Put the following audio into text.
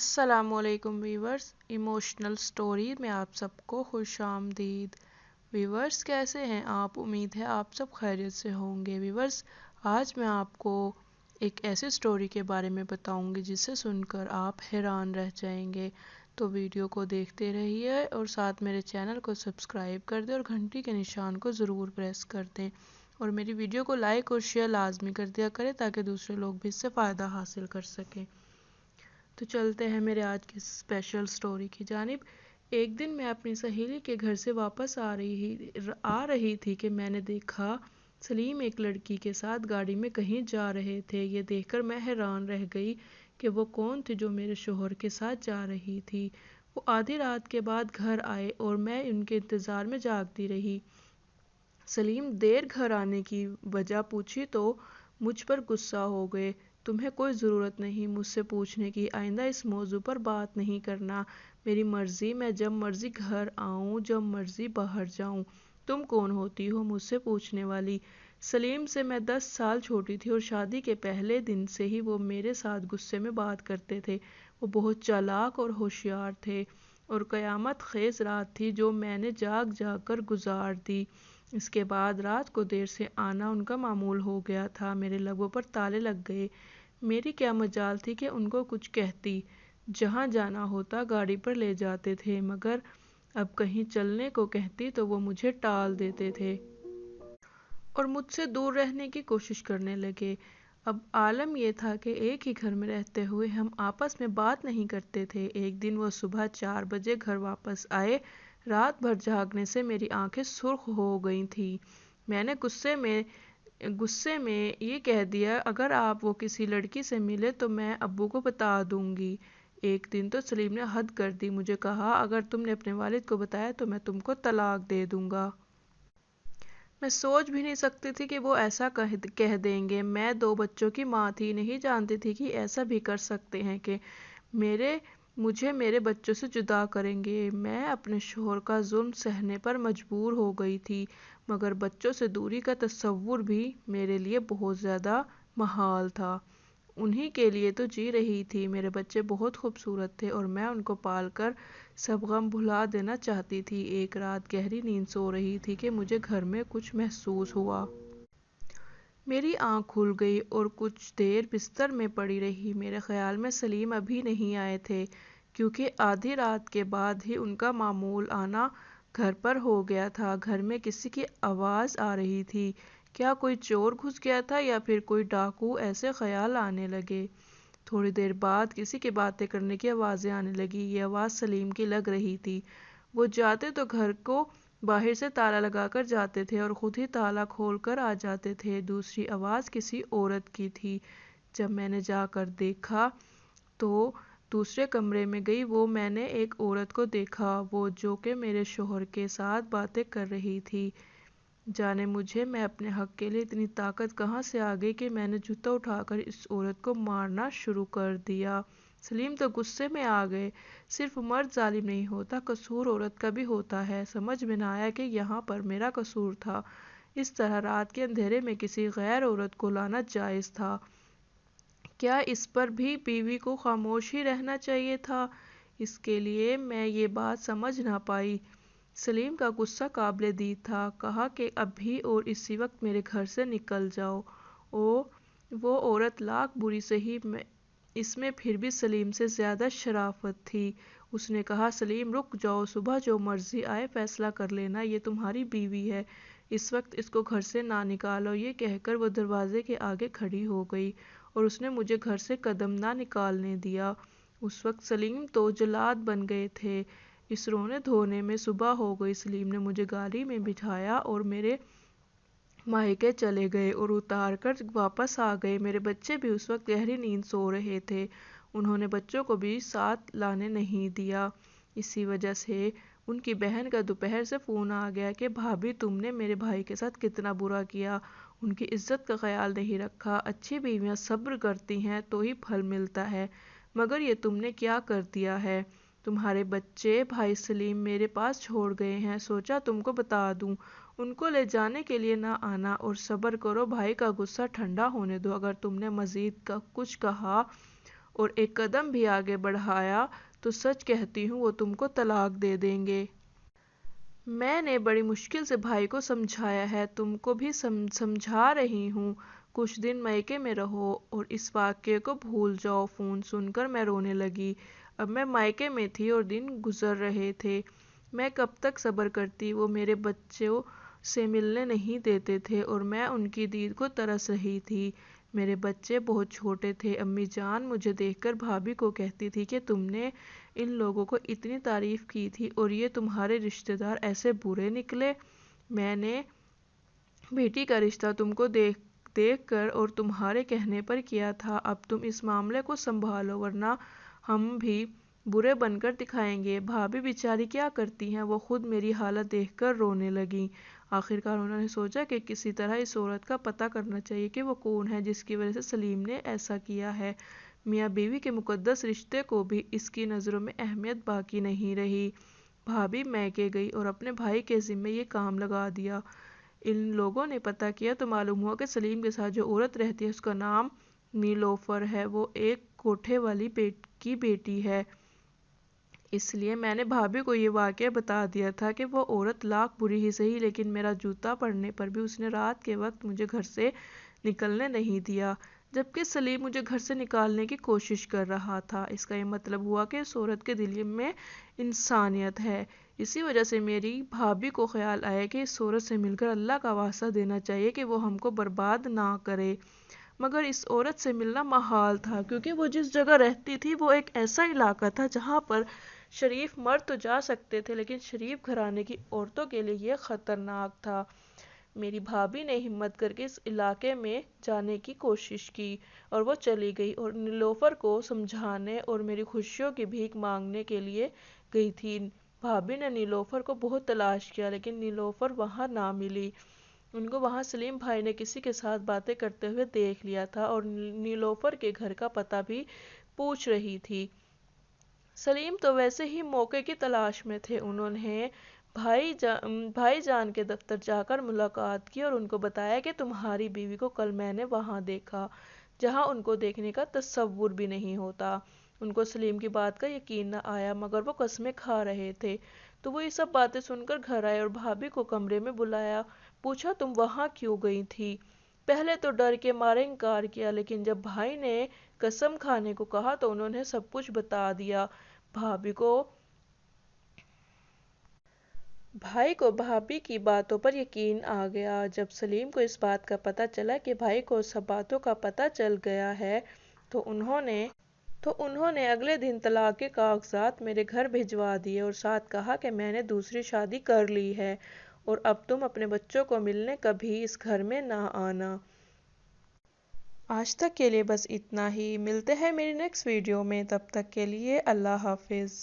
अस्सलाम वालेकुम viewers, emotional story में आप सबको खुश आमदीद। वीवर्स, कैसे हैं आप? उम्मीद है आप सब खैरियत से होंगे। वीवर्स, आज मैं आपको एक ऐसी स्टोरी के बारे में बताऊंगी जिसे सुनकर आप हैरान रह जाएंगे। तो वीडियो को देखते रहिए और साथ मेरे चैनल को सब्सक्राइब कर दें और घंटी के निशान को ज़रूर प्रेस कर दें और मेरी वीडियो को लाइक और शेयर लाजमी कर दिया करें ताकि दूसरे लोग भी इससे फ़ायदा हासिल कर सकें। तो चलते हैं मेरे आज की स्पेशल स्टोरी की जानिब। एक दिन मैं अपनी सहेली के घर से वापस आ रही थी कि मैंने देखा सलीम एक लड़की के साथ गाड़ी में कहीं जा रहे थे। ये देखकर मैं हैरान रह गई कि वो कौन थी जो मेरे शोहर के साथ जा रही थी। वो आधी रात के बाद घर आए और मैं उनके इंतज़ार में जागती रही। सलीम देर घर आने की वजह पूछी तो मुझ पर गुस्सा हो गए। तुम्हें कोई ज़रूरत नहीं मुझसे पूछने की, आइंदा इस मौजू पर बात नहीं करना। मेरी मर्ज़ी, मैं जब मर्ज़ी घर आऊँ, जब मर्ज़ी बाहर जाऊँ। तुम कौन होती हो मुझसे पूछने वाली? सलीम से मैं 10 साल छोटी थी और शादी के पहले दिन से ही वो मेरे साथ गुस्से में बात करते थे। वो बहुत चालाक और होशियार थे और क़यामत ख़ेज़ रात थी जो मैंने जाग जाग कर गुजार दी। इसके बाद रात को देर से आना उनका मामूल हो गया था। मेरे लबों पर ताले लग गए। मेरी क्या मजाल थी कि उनको कुछ कहती। जहाँ जाना होता गाड़ी पर ले जाते थे, मगर अब कहीं चलने को कहती तो वो मुझे टाल देते थे और मुझसे दूर रहने की कोशिश करने लगे। अब आलम यह था कि एक ही घर में रहते हुए हम आपस में बात नहीं करते थे। एक दिन वो सुबह 4 बजे घर वापस आए। रात भर जागने से मेरी आंखें सुर्ख हो गई थी। मैंने गुस्से में ये कह दिया, अगर आप वो किसी लड़की से मिले तो मैं अब्बू को बता दूंगी। एक दिन तो सलीम ने हद कर दी। मुझे कहा, अगर तुमने अपने वालिद को बताया तो मैं तुमको तलाक दे दूंगा। मैं सोच भी नहीं सकती थी कि वो ऐसा कह देंगे। मैं 2 बच्चों की माँ थी, नहीं जानती थी कि ऐसा भी कर सकते हैं कि मुझे मेरे बच्चों से जुदा करेंगे। मैं अपने शोहर का जुल्म सहने पर मजबूर हो गई थी, मगर बच्चों से दूरी का तस्वुर भी मेरे लिए बहुत ज़्यादा महाल था। उन्हीं के लिए तो जी रही थी। मेरे बच्चे बहुत खूबसूरत थे और मैं उनको पालकर सब गम भुला देना चाहती थी। एक रात गहरी नींद सो रही थी कि मुझे घर में कुछ महसूस हुआ। मेरी आंख खुल गई और कुछ देर बिस्तर में पड़ी रही। मेरे ख्याल में सलीम अभी नहीं आए थे, क्योंकि आधी रात के बाद ही उनका मामूल आना घर पर हो गया था। घर में किसी की आवाज़ आ रही थी। क्या कोई चोर घुस गया था या फिर कोई डाकू? ऐसे ख्याल आने लगे। थोड़ी देर बाद किसी की बातें करने की आवाज़ें आने लगी। ये आवाज़ सलीम की लग रही थी। वो जाते तो घर को बाहर से ताला लगाकर जाते थे और खुद ही ताला खोल कर आ जाते थे। दूसरी आवाज़ किसी औरत की थी। जब मैंने जाकर देखा तो दूसरे कमरे में गई। वो मैंने एक औरत को देखा, वो जो कि मेरे शोहर के साथ बातें कर रही थी। जाने मुझे, मैं अपने हक के लिए इतनी ताकत कहाँ से आ गई कि मैंने जूता उठाकर इस औरत को मारना शुरू कर दिया। सलीम तो गुस्से में आ गए। सिर्फ मर्द जालिम नहीं होता, कसूर औरत का भी होता है। समझ में ना आया कि यहाँ पर मेरा कसूर था। इस तरह रात के अंधेरे में किसी गैर औरत को लाना जायज़ था। क्या इस पर भी बीवी को खामोश ही रहना चाहिए था? इसके लिए मैं ये बात समझ ना पाई। सलीम का गुस्सा काबिल दीद था। कहा कि अभी और इसी वक्त मेरे घर से निकल जाओ। वो औरत लाख बुरी सही, इसमें फिर भी सलीम से ज़्यादा शराफत थी। उसने कहा, सलीम रुक जाओ, सुबह जो मर्जी आए फैसला कर लेना, ये तुम्हारी बीवी है। इस वक्त इसको घर से ना निकालो। ये कहकर वो दरवाजे के आगे खड़ी हो गई और उसने मुझे घर से कदम ना निकालने दिया। उस वक्त सलीम तो जल्लाद बन गए थे। इस रोने धोने में सुबह हो गई। सलीम ने मुझे गाड़ी में बिठाया और मेरे मायके चले गए और उतार कर वापस आ गए। मेरे बच्चे भी उस वक्त गहरी नींद सो रहे थे। उन्होंने बच्चों को भी साथ लाने नहीं दिया। इसी वजह से उनकी बहन का दोपहर से फ़ोन आ गया कि भाभी, तुमने मेरे भाई के साथ कितना बुरा किया, उनकी इज्जत का ख्याल नहीं रखा। अच्छी बीवियां सब्र करती हैं तो ही फल मिलता है, मगर ये तुमने क्या कर दिया है। तुम्हारे बच्चे भाई सलीम मेरे पास छोड़ गए हैं, सोचा तुमको बता दूं। उनको ले जाने के लिए ना आना और सब्र करो, भाई का गुस्सा ठंडा होने दो। अगर तुमने मज़ीद का कुछ कहा اور ایک قدم بھی آگے بڑھایا تو سچ کہتی ہوں وہ تم کو طلاق دے دیں گے۔ میں نے بڑی مشکل سے بھائی کو سمجھایا ہے، تم کو بھی سمجھا رہی ہوں، کچھ دن میکے میں رہو اور اس واقعے کو بھول جاؤ۔ فون سن کر میں رونے لگی۔ اب میں میکے میں تھی اور دن گزر رہے تھے۔ میں کب تک صبر کرتی؟ وہ میرے بچوں سے ملنے نہیں دیتے تھے اور میں ان کی دید کو ترس رہی تھی۔ میرے بچے بہت چھوٹے تھے۔ امی جان مجھے دیکھ کر بھابھی کو کہتی تھی کہ تم نے ان لوگوں کو اتنی تعریف کی تھی اور یہ تمہارے رشتہ دار ایسے برے نکلے۔ میں نے بیٹی کا رشتہ تم کو دیکھ کر اور تمہارے کہنے پر کیا تھا۔ اب تم اس معاملے کو سنبھالو ورنہ ہم بھی برے بن کر دکھائیں گے۔ بھابھی بیچاری کیا کرتی ہیں؟ وہ خود میری حالت دیکھ کر رونے لگیں۔ آخرکار انہوں نے سوچا کہ کسی طرح اس عورت کا پتہ کرنا چاہیے کہ وہ کون ہے جس کی وجہ سے سلیم نے ایسا کیا ہے۔ میاں بیوی کے مقدس رشتے کو بھی اس کی نظروں میں اہمیت باقی نہیں رہی۔ بھابھی میکے گئی اور اپنے بھائی کے ذمے یہ کام لگا دیا۔ ان لوگوں نے پتہ کیا تو معلوم ہوا کہ سلیم کے ساتھ جو عورت رہتی ہے اس کا نام نیلوفر ہے، وہ ایک کوٹھے والی کی بیٹی ہے۔ اس لیے میں نے بھابھی کو یہ واقعہ بتا دیا تھا کہ وہ عورت لاکھ بری ہی سہی لیکن میرا جوتا پڑنے پر بھی اس نے رات کے وقت مجھے گھر سے نکلنے نہیں دیا، جبکہ سلیم مجھے گھر سے نکالنے کی کوشش کر رہا تھا۔ اس کا یہ مطلب ہوا کہ اس عورت کے دل میں انسانیت ہے۔ اسی وجہ سے میری بھابھی کو خیال آیا کہ اس عورت سے مل کر اللہ کا واسطہ دینا چاہیے کہ وہ ہم کو برباد نہ کرے۔ مگر اس عورت سے ملنا محال تھا کیونکہ وہ جس جگہ رہتی تھی وہ ایک ایسا علاقہ تھا جہاں پر شریف مرد تو جا سکتے تھے لیکن شریف گھرانے کی عورتوں کے لیے یہ خطرناک تھا۔ میری بھابھی نے ہمت کر کے اس علاقے میں جانے کی کوشش کی اور وہ چلی گئی اور نیلوفر کو سمجھانے اور میری خوشیوں کی بھیک مانگنے کے لیے گئی تھی۔ بھابھی نے نیلوفر کو بہت تلاش کیا لیکن نیلوفر وہاں نہ ملی۔ ان کو وہاں سلیم بھائی نے کسی کے ساتھ باتیں کرتے ہوئے دیکھ لیا تھا اور نیلوفر کے گھر کا پتہ بھی پوچھ رہی تھی۔ سلیم تو ویسے ہی موقع کی تلاش میں تھے۔ انہوں نے بھائی جان کے دفتر جا کر ملاقات کی اور ان کو بتایا کہ تمہاری بیوی کو کل میں نے وہاں دیکھا جہاں ان کو دیکھنے کا تصور بھی نہیں ہوتا۔ ان کو سلیم کی بات کا یقین نہ آیا مگر وہ قسمیں کھا رہے تھے۔ تو وہ یہ سب باتیں سن کر گھر آئے اور بھابھی کو کمرے میں بلایا، پوچھا تم وہاں کیوں گئی تھی؟ پہلے تو ڈر کے مارے انکار کیا لیکن جب بھائی نے قسم کھانے کو کہا تو انہوں نے سب کچھ بتا دیا۔ بھائی کو بھابھی کی باتوں پر یقین آ گیا۔ جب سلیم کو اس بات کا پتہ چلا کہ بھائی کو سب باتوں کا پتہ چل گیا ہے تو انہوں نے اگلے دن طلاق کے کاغذات میرے گھر بھجوا دیے اور ساتھ کہا کہ میں نے دوسری شادی کر لی ہے اور اب تم اپنے بچوں کو ملنے کبھی اس گھر میں نہ آنا۔ آج تک کے لیے بس اتنا ہی، ملتے ہیں میری نیکسٹ ویڈیو میں، تب تک کے لیے اللہ حافظ۔